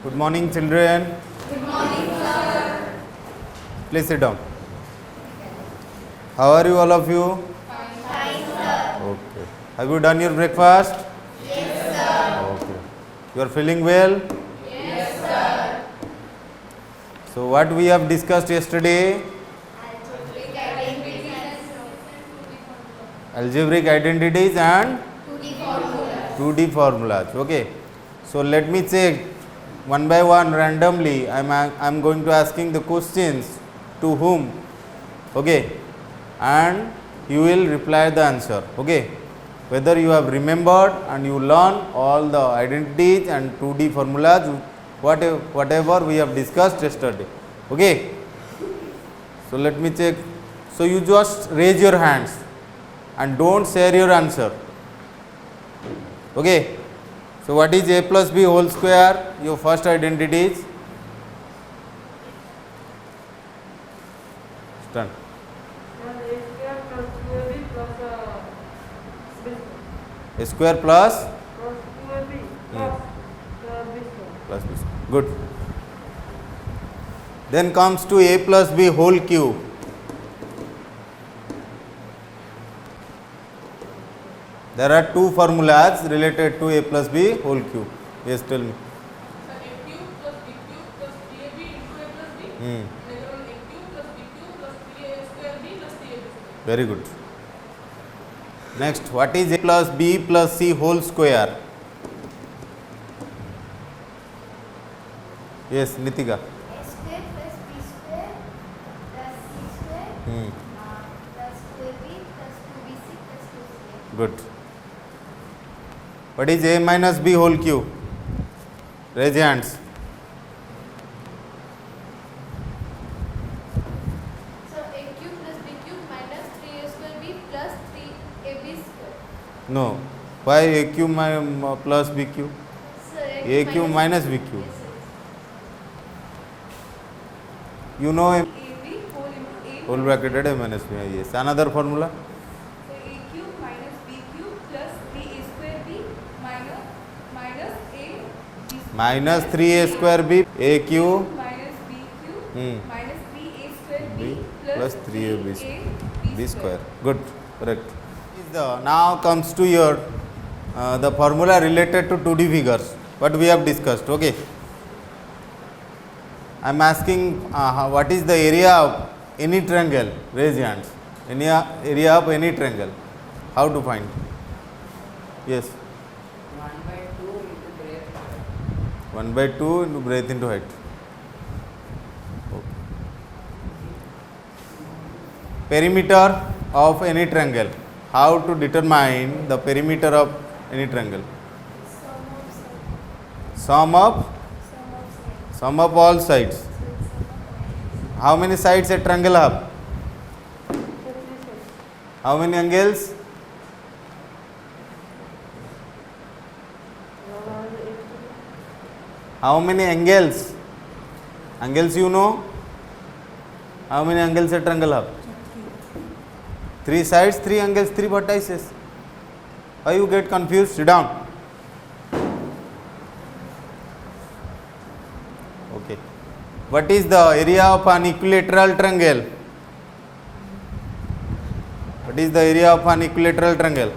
Good morning, children. Good morning, sir. Please sit down. How are you, all of you? Fine, sir. Okay. Have you done your breakfast? Yes, sir. Okay. You are feeling well? Yes, sir. So, what we have discussed yesterday? Algebraic identities. Algebraic identities and 2D formulas. 2D formulas. Okay. So, let me check one by one randomly. I'm going to asking the questions to whom. Okay. And you will reply the answer. Okay. Whether you have remembered and you learn all the identities and 2D formulas, whatever we have discussed yesterday. Okay. So, let me check. So, you just raise your hands and don't share your answer. Okay. So, what is a plus b whole square? Your first identity is done. A square plus plus b. Good. Then comes to a plus b whole cube. There are two formulas related to a plus b whole cube. Yes, tell me. So a cube plus b cube plus 3ab into a plus b. Hmm. Later on a cube plus b cube plus 3a square b plus 3ab square. Very good. Next, what is a plus b plus c whole square? Yes, Nitika. A square plus b square plus c square plus 2ab plus 2bc plus 2ca. Good. What is a minus b whole cube? Raise your hands. So a cube plus b cube minus 3a square b plus 3ab square. No. Why a cube plus b cube? So A cube minus b cube. Yes, sir. You know a ab whole into a whole bracketed a minus b. Yes. Another formula. so a cube minus b cube plus 3a square b minus a b square Minus 3a square b. A cube minus b cube Hmm. minus 3a square b b plus plus 3ab b square. Good. Correct. Now comes to your the formula related to 2D figures. What we have discussed. Okay. I am asking what is the area of any triangle? Raise your hands. Any area of any triangle. How to find? Yes. 1 by 2 into breadth into height. Okay. Perimeter of any triangle. How to determine the perimeter of any triangle? Sum of Sum of all sides. How many sides a triangle have? How many angles? How many angles? Angles you know? How many angles a triangle have? 3 sides, 3 angles, 3 vertices. Why you get confused? Sit down. Okay. What is the area of an equilateral triangle? What is the area of an equilateral triangle?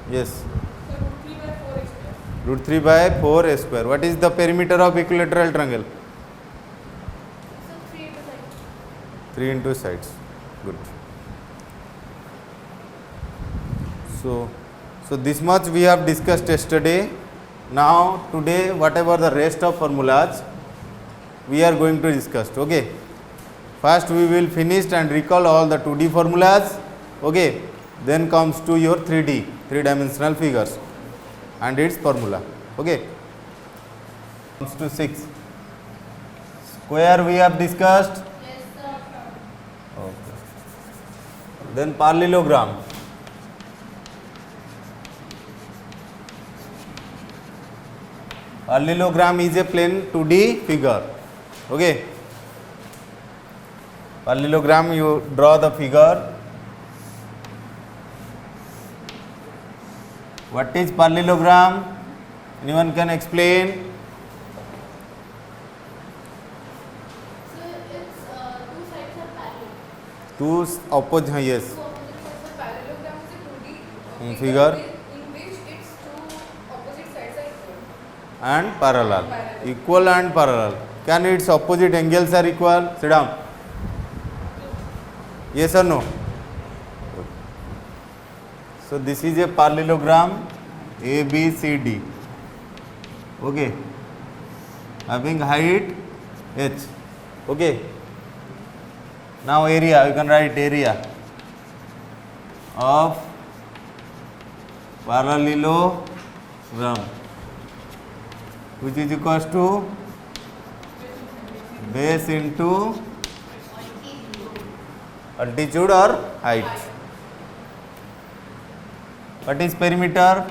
Yes. so root 3 by 4 square. Root 3 by 4 square. What is the perimeter of equilateral triangle? So 3 to 5. 3 into sides. Good. So this much we have discussed yesterday. Now today whatever the rest of formulas we are going to discuss. Okay. First we will finish and recall all the 2D formulas. Okay. Then comes to your 3D, 3-dimensional figures and its formula. Okay. Comes to 6. Square we have discussed. Yes, sir. Okay. Then parallelogram. Parallelogram is a plain 2D figure. Okay. Parallelogram, you draw the figure. What is parallelogram? Anyone can explain? So it's two sides are parallel. Two opposite, yes. Two opposite sides of parallelogram is a 2D Figure. in which its two opposite sides are equal. And parallel. Parallel. Equal and parallel. Can its opposite angles are equal? Sit down. Yes or no? So this is a parallelogram ABCD. Okay. Having height h. Okay. Now area, you can write area of parallelogram, which is equals to base into altitude or height. What is perimeter?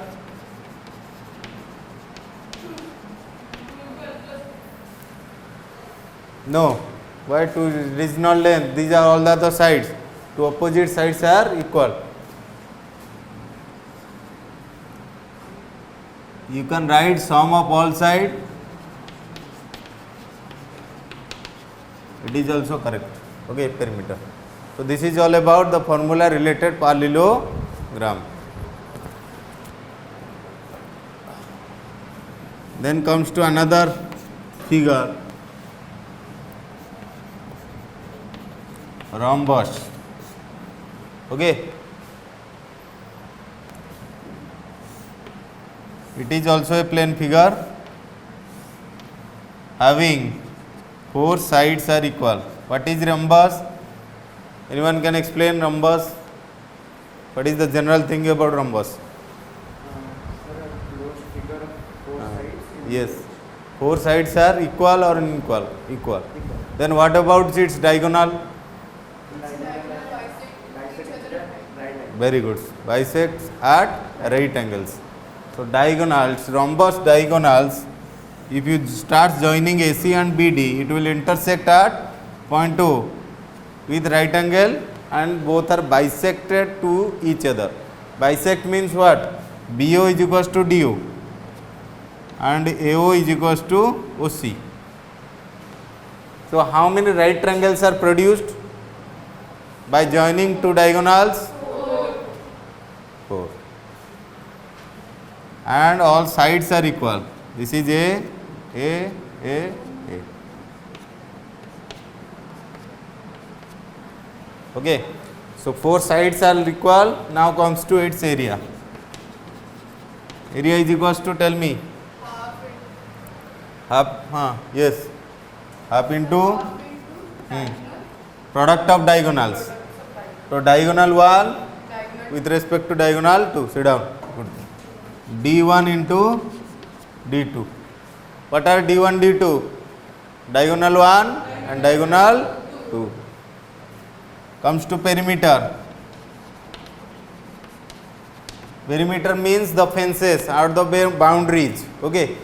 No. Why two? It is not length. These are all the other sides. Two opposite sides are equal. You can write sum of all sides. It is also correct. Okay, perimeter. So this is all about the formula related parallelogram. Then comes to another figure, rhombus. Okay. It is also a plane figure having four sides are equal. What is rhombus? Anyone can explain rhombus? What is the general thing about rhombus? Yes. Four sides are equal or unequal? Equal. Then what about its diagonal? Very good. Bisects at right angles. So diagonals, rhombus diagonals, if you start joining AC and BD, it will intersect at point 2 with right angle and both are bisected to each other. Bisect means what? BO is equals to DO and AO is equals to OC. So how many right triangles are produced by joining two diagonals? 4. And all sides are equal. This is A. Okay. So 4 sides are equal. Now comes to its area. Area is equals to, tell me. Half. Yes. Half into product of diagonals. So diagonal 1 with respect to diagonal 2. Sit down. Good. D1 into D2. What are D1, D2? Diagonal 1 and diagonal 2. Comes to perimeter. Perimeter means the fences or the boundaries. Okay.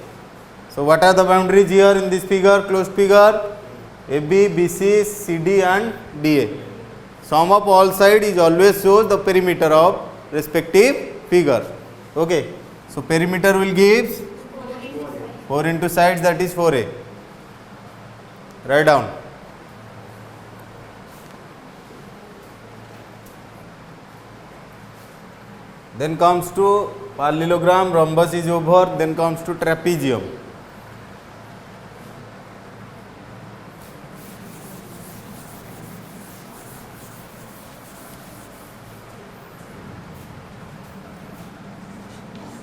So what are the boundaries here in this figure, closed figure? AB, BC, CD and DA. Sum of all sides is always shows the perimeter of respective figure. Okay. So perimeter will give 4 into sides, that is 4A. Write down. Then comes to parallelogram, rhombus is over, then comes to trapezium.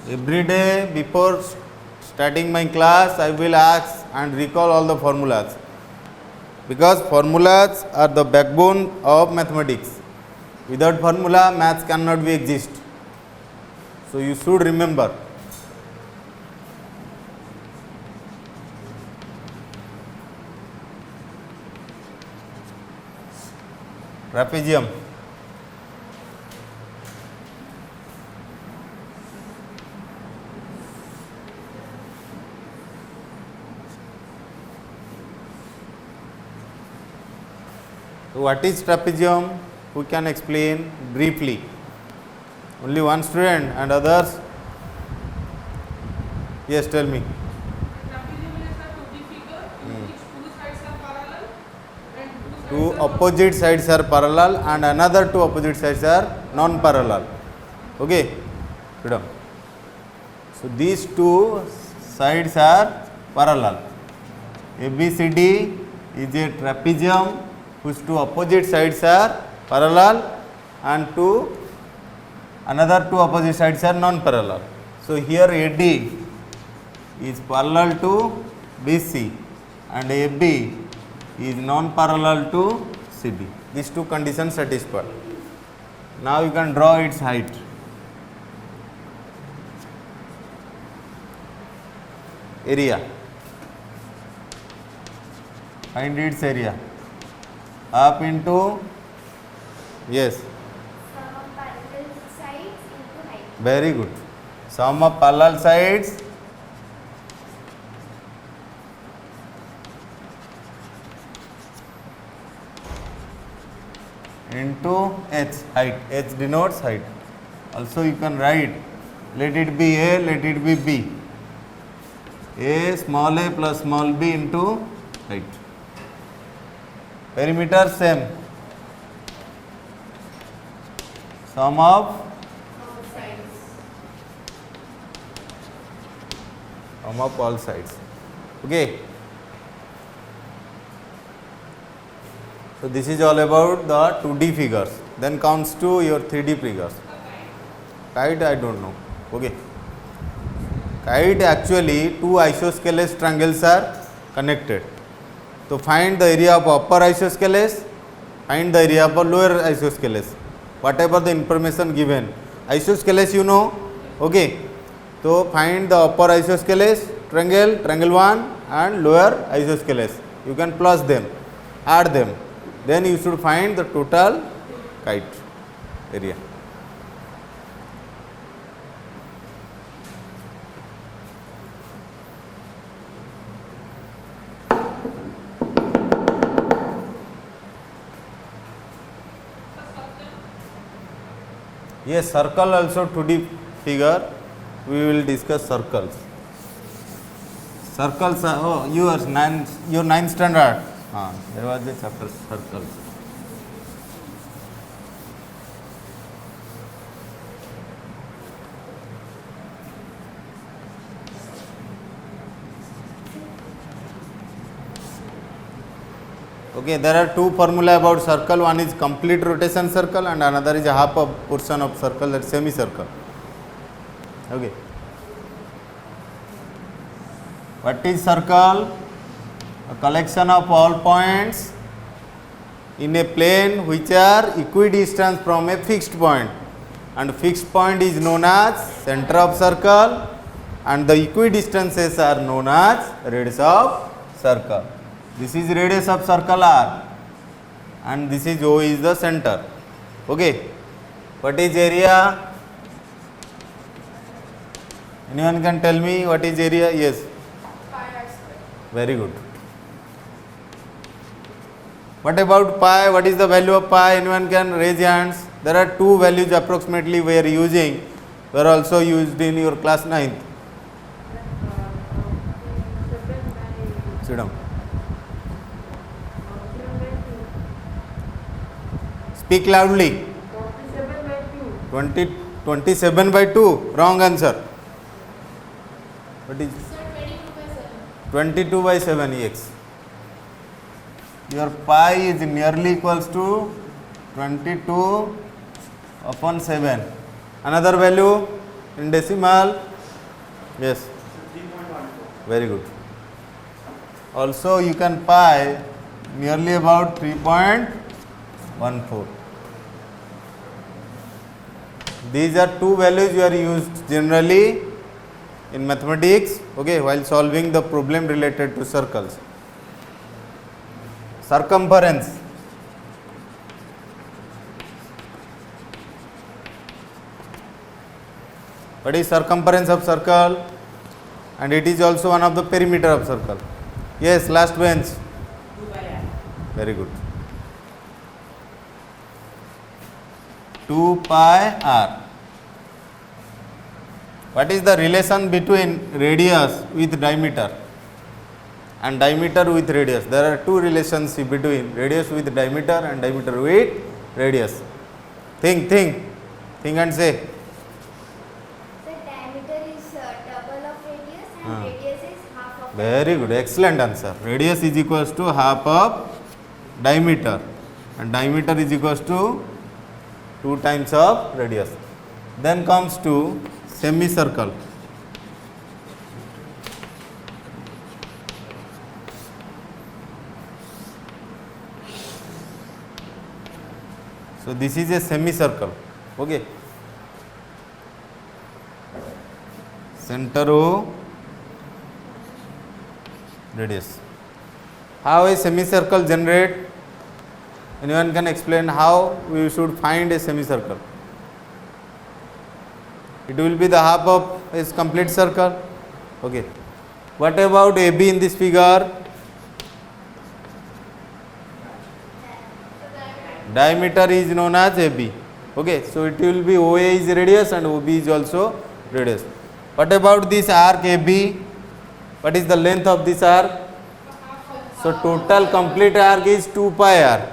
Every day before starting my class, I will ask and recall all the formulas, because formulas are the backbone of mathematics. Without formula, maths cannot be exist. So you should remember. Trapezium. So what is trapezium? Who can explain briefly? Only one student and others? Yes, tell me. Trapezium is a 2D figure in which two sides are parallel and Two opposite sides are parallel and another two opposite sides are non-parallel. Okay, freedom. So these two sides are parallel. ABCD is a trapezium whose two opposite sides are parallel and another two opposite sides are non-parallel. So here AD is parallel to BC and AB is non-parallel to CD. These two conditions satisfied. Now you can draw its height. Area. Find its area. Up into, yes, Sum of parallel sides into height. very good. Sum of parallel sides into h, height. H denotes height. Also you can write, let it be A, let it be B. A small a plus small b into height. Perimeter same. Sum of all sides. Okay. So this is all about the 2D figures. Then comes to your 3D figures. Kite I don't know. Okay. Kite actually two isosceles triangles are connected. So find the area of upper isosceles, find the area of lower isosceles. Whatever the information given. Isosceles you know. Okay. So find the upper isosceles triangle, triangle 1 and lower isosceles. You can plus them, add them. Then you should find the total kite area. Yes, circle also 2D figure. We will discuss circles. Circles are, oh, your 9th standard. There was a chapter circles. Okay, there are two formula about circle. One is complete rotation circle and another is a half of portion of circle, that semicircle. Okay. What is circle? A collection of all points in a plane which are equidistant from a fixed point, and fixed point is known as center of circle and the equidistances are known as radius of circle. This is radius of circle R and this is O is the center. Okay. What is area? Anyone can tell me what is area? Yes. pi r square. Very good. What about pi? What is the value of pi? Anyone can raise your hands. There are two values approximately we are using. Were also used in your class 9th. Sit down. Speak loudly. 27 by 2. Wrong answer. What is? 22 by 7. Yes. Your pi is nearly equals to 22 upon 7. Another value in decimal? Yes. 3.14. Very good. Also you can pi nearly about 3.14. These are two values you are used generally in mathematics, okay, while solving the problem related to circles. Circumference. What is circumference of circle? And it is also one of the perimeter of circle. Yes, last bench. 2 by r. Very good. 2 pi r. What is the relation between radius with diameter and diameter with radius? There are two relations between radius with diameter and diameter with radius. Think and say. So diameter is double of radius and radius is half of. Very good, excellent answer. Radius is equals to half of diameter and diameter is equals to 2 times of radius. Then comes to semicircle. So this is a semicircle. Okay. Center O, radius. How a semicircle generate? Anyone can explain how we should find a semicircle? It will be the half of its complete circle. Okay. What about AB in this figure? Diameter is known as AB. Okay. So it will be OA is radius and OB is also radius. What about this arc AB? What is the length of this arc? So total complete arc is 2 pi r.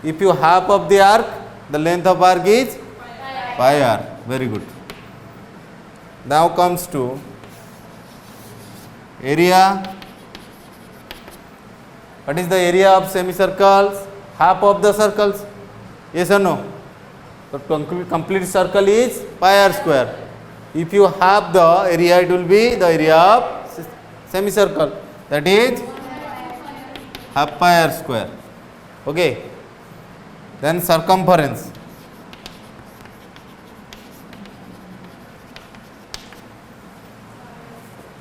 If you half of the arc, the length of arc is pi r. Very good. Now comes to area. What is the area of semicircles? Half of the circles. Yes or no? So complete circle is pi r square. If you half the area, it will be the area of semicircle. That is half pi r square. Okay. Then circumference.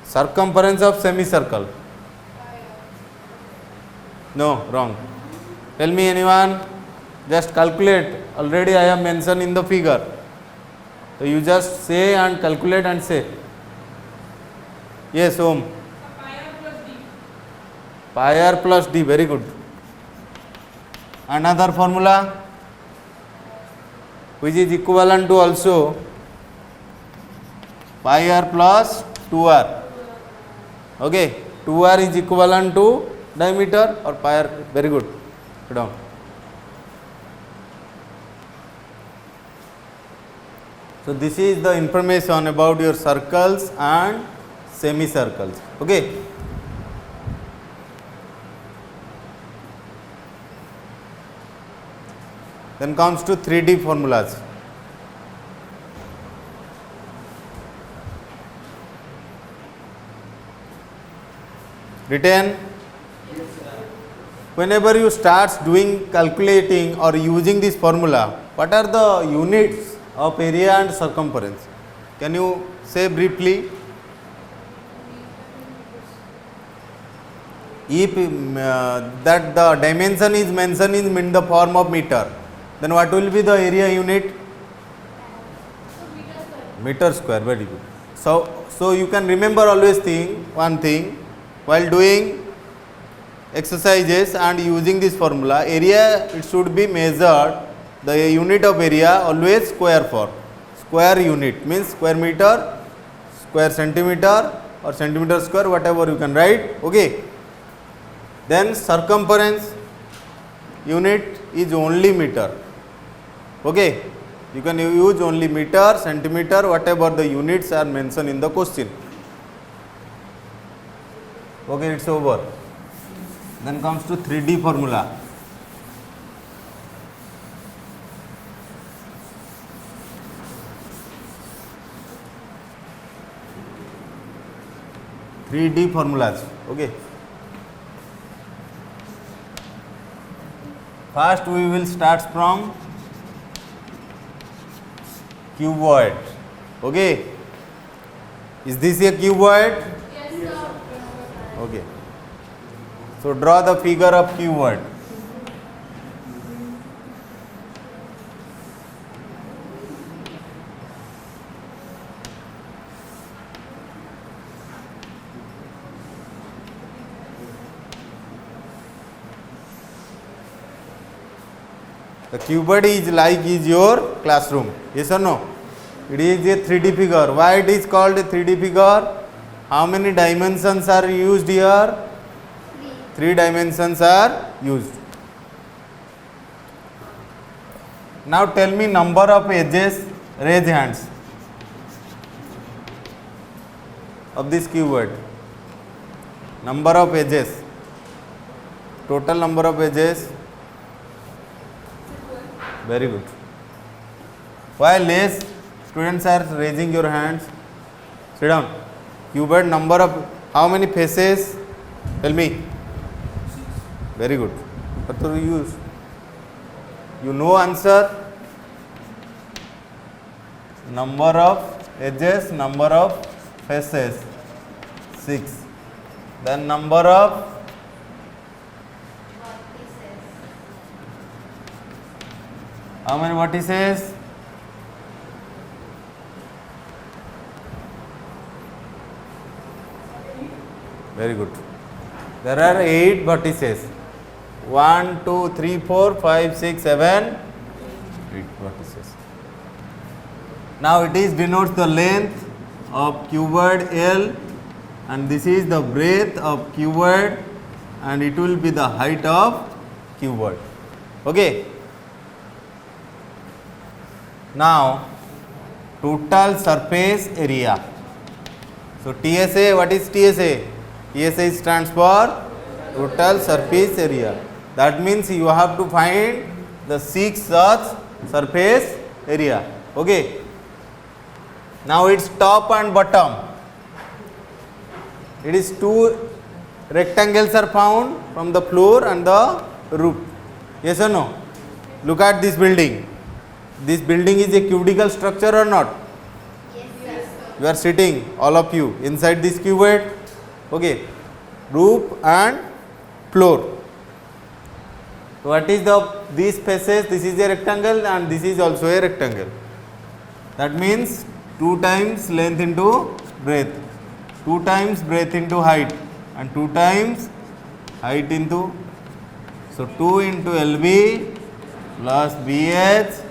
Circumference of semicircle. No, wrong. Tell me anyone. Just calculate. Already I have mentioned in the figure. So you just say and calculate and say. Yes, Om. Pi r plus d. Very good. Another formula which is equivalent to also pi r plus 2r. Okay, 2r is equivalent to diameter or pi r. Very good. Put down. So this is the information about your circles and semicircles. Okay. Then comes to 3D formulas. Written? Whenever you start doing calculating or using this formula, what are the units of area and circumference? Can you say briefly? If that the dimension is mentioned in the form of meter, then what will be the area unit? Meter square. Very good. So you can remember always one thing while doing exercises and using this formula. Area, it should be measured. The unit of area always square form. Square unit means square meter, square centimeter or centimeter square, whatever you can write. Okay. Then circumference unit is only meter. Okay. You can use only meter, centimeter, whatever the units are mentioned in the question. Okay, it's over. Then comes to 3D formula. Three-D formulas. Okay. First we will start from cuboid. Okay. Is this a cuboid? Yes, sir. Okay. So draw the figure of cuboid. The cuboid is like your classroom. Yes or no? It is a 3D figure. Why it is called a 3D figure? How many dimensions are used here? 3 dimensions are used. Now tell me number of edges. Raise hands of this cuboid. Number of edges. Total number of edges. Very good. Why less students are raising your hands? Sit down. Cuboid number of how many faces? Tell me. Very good. What do you use? You know answer. Number of edges, number of faces. 6. Then number of how many vertices? Very good. There are 8 vertices. 1, 2, 3, 4, 5, 6, 7, 8 vertices. Now it is denotes the length of cuboid L, and this is the breadth of cuboid, and it will be the height of cuboid. Okay. Now total surface area. So TSA, what is TSA? TSA stands for total surface area. That means you have to find the 6 such surface area. Okay. Now its top and bottom. It is 2 rectangles are found from the floor and the roof. Yes or no? Look at this building. This building is a cubical structure or not? Yes, sir. You are sitting, all of you, inside this cuboid. Okay. Roof and floor. So what is these faces? This is a rectangle and this is also a rectangle. That means 2 times length into breadth, 2 times breadth into height, and 2 times height into. So 2 into LB plus BH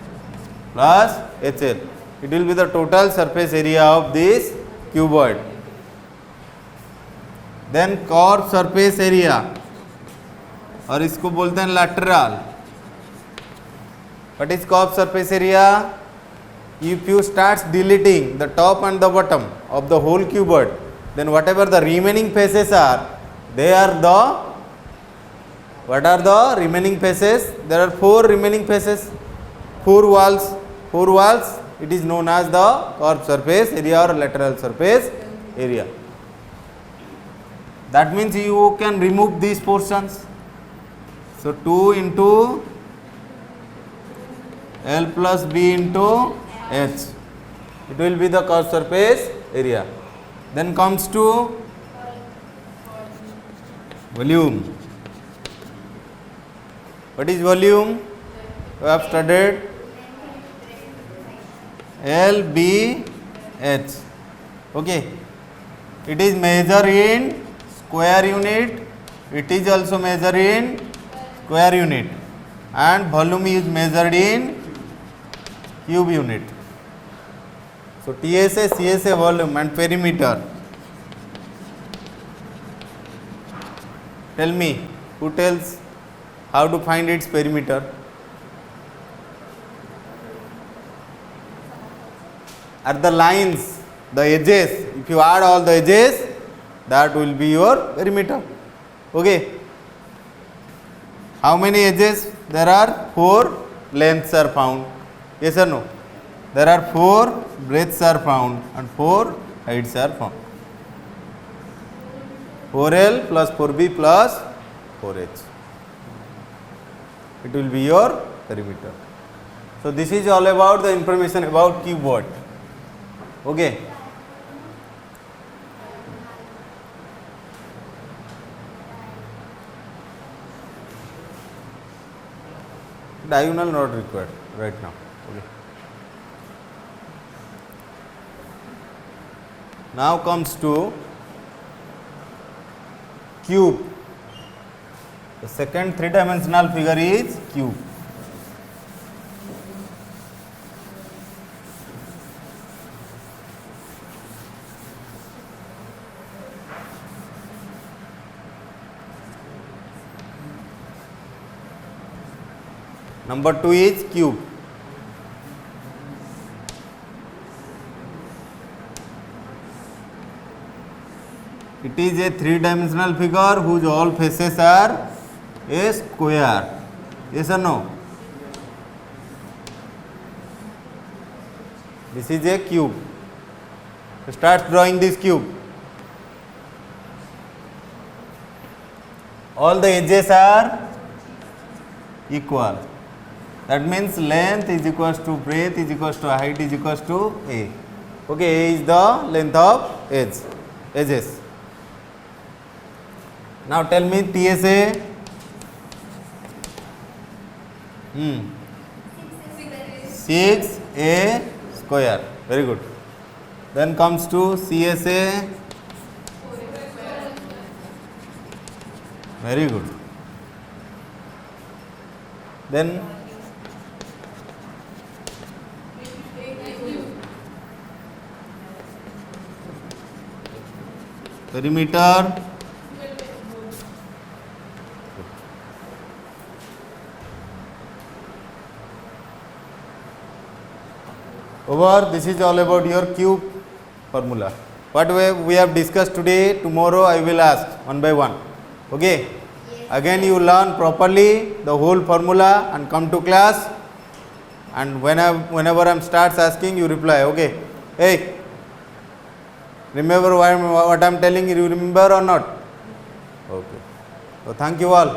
plus HL. It will be the total surface area of this cuboid. Then curved surface area, और इसको बोलते हैं lateral. What is curved surface area? If you start deleting the top and the bottom of the whole cuboid, then whatever the remaining faces are, they are the, what are the remaining faces? There are 4 remaining faces, 4 walls. 4 walls, it is known as the curved surface area or lateral surface area. That means you can remove these portions. So 2 into L plus B into H. It will be the curved surface area. Then comes to volume. What is volume? We have studied L, B, H. Okay. It is measured in square unit. It is also measured in square unit. And volume is measured in cube unit. So TSA, CSA volume and perimeter. Tell me, who tells how to find its perimeter? At the lines, the edges, if you add all the edges, that will be your perimeter. Okay. How many edges? There are 4 lengths are found. Yes or no? There are 4 breadths are found and 4 heights are found. 4L plus 4B plus 4H. It will be your perimeter. So this is all about the information about cuboid. Okay. Diagonal not required right now. Okay. Now comes to cube. The second 3-dimensional figure is cube. Number 2 is cube. It is a three-dimensional figure whose all faces are a square. Yes or no? This is a cube. Start drawing this cube. All the edges are equal. That means length is equals to breadth is equals to height is equals to A. Okay, A is the length of edges. Now tell me TSA. 6A square. Very good. Then comes to CSA. Very good. Then perimeter. Over, this is all about your cube formula. What we have discussed today, tomorrow I will ask one by one. Okay? Again you learn properly the whole formula and come to class, and whenever I am starts asking, you reply. Okay? Hey, remember what I am telling you, remember or not? Okay. So thank you all.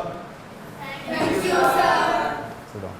Thank you, sir. Sit down.